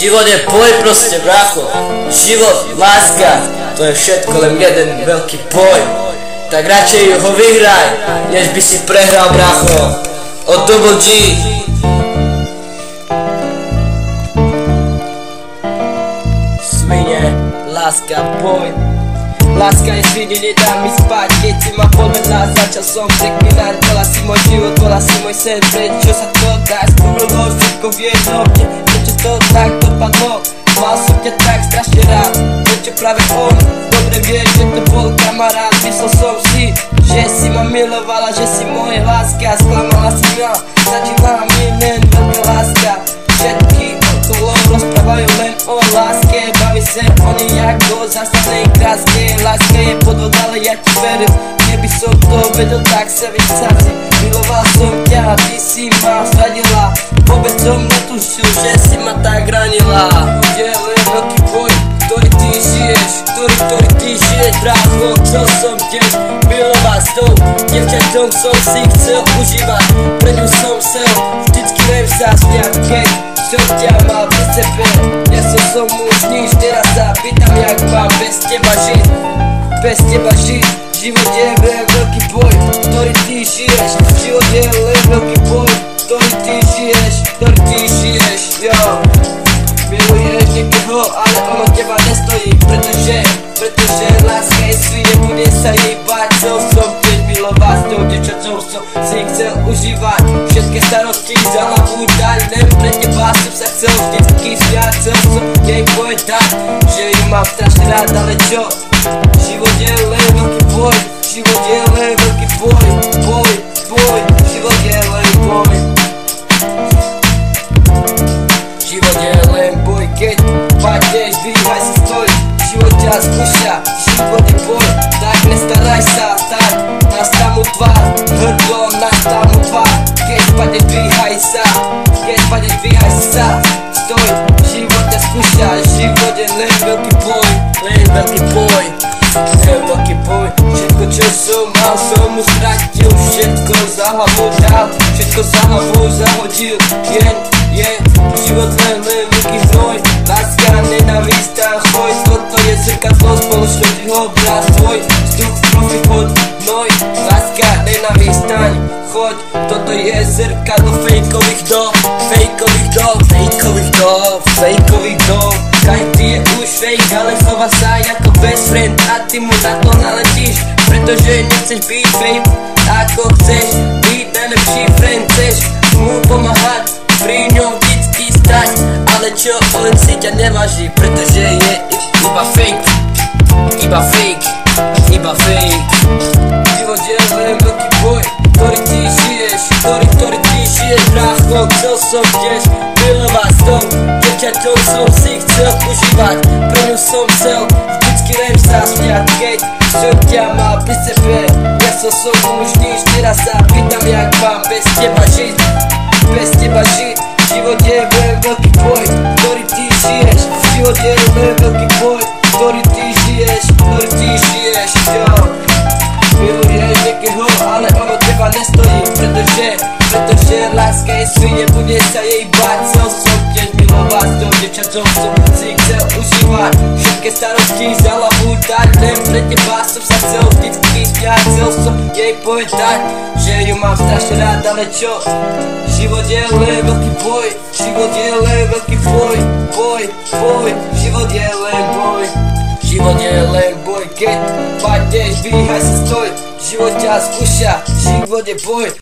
Život je boj proste, bracho. Život, láska, to je všetko len jeden veľký boj. Tak radšej ho vyhraj, než by si prehral, bracho. Od Double G. Svine, láska, boj. Láska je svine, nedá mi spať. Keď si ma podvedla, začal som preklinať. Bola si môj život, bola si môj sen. Prečo sa to tak skurilo, všetko v jednom. Prečo to tak dopadlo? Mal som ťa tak strašne rád. Prečo práve on? Dobre vieš, že to bol kamarát. Myslel som si, že si ma milovala, že si moje láska. Sklamala si ma, začínala mi len veľká láska. Všetky okolo rozprávajú len o láske. Baví sa oni jak do zastavenej kráske. Láska je podvod, ale ja ti verím. Keby som to vedel, tak sa vysadzi. Miloval som ťa a ty si ma zradila. Vôbec som netušil, že si ma tak ranila. Je len veľký boj, ktorý ty žiješ. Ktorý ty žiješ, brácho. Chcel som tiež milovať s tou dievčaťom, som si chcel užívať. Pre ňu som chcel vždycky len sa smiať, keď som ťa mal pri sebe. Ja som už nič, teraz sa pýtam, jak mám bez teba žiť. Bez teba žiť. Život je len veľký boj, ktorý ty žiješ. Život je len veľký boj, ktorý ty žiješ. Jo. Miluješ niekoho, ale ono teba nestojí. Pretože láska je svine, bude sa jej bať. Chcel som tiež milovať s tou dievčaťou, som si chcel užívať. Všetky starosti za hlavu dať, len pre teba som sa chcel vždycky smiať. Chcel som jej povedať, že ju mám strašne rád, ale čo? Život je len veľký boj, život je len veľký boj. Život je len boj. Život je len boj, keď padneš, dvíhaj sa, stoj. Život ťa skúša, život je boj. Tak nestaraj sa, tak nastav mu tvár. Hrdo, nastav mu tvár. Keď padneš, dvíhaj sa, stoj. Život ťa skúša, život je len veľký boj. Všetko čo som mal, som mu stratil. Všetko za hlavu dal, všetko za hlavu zahodil. Jen život len veľký hnoj. Láska, nenávisť a choj. Toto je zrkadlo spoločnosti, obraz tvoj. Vstup v profil pod hnoj. Láska, nenávisť, staň, choď. Toto je zrkadlo fejkových dob. Každý je už fake, ale chová sa ako best friend. A ty mu na to naletíš, pretože nechceš byť fame. Ako chceš byť najlepší friend, chceš mu pomáhať, pri ňom vždycky stať. Ale čo, len si ťa neváži, pretože je iba fake. Život je len veľký boj, ktorý ty žiješ. Brácho, chcel som tiež milovať s tou dievčaťou, som si chcel užívať. Pre ňu som chcel vždycky len sa smiať, keď som ťa mal pri sebe. Ja som už nič, teraz sa pýtam, jak mám bez teba žiť. Život je len veľký boj, ktorý ty žiješ. Život je len veľký boj, ktorý ty žiješ. Jo. Miluješ niekoho, ale ono teba nestojí. Pretože láska je svine, bude sa jej bať. Chcel som tiež milovať s tou dievčaťou, som si chcel užívať. Všetky starosti za hlavu dať, len pre teba som sa chcel vždycky smiať. Chcel som jej povedať, že ju mám strašne rád, ale čo? Život je len veľký boj, Život je len boj, keď padneš, dvíhaj sa, stoj. Život ťa skúša, život je boj.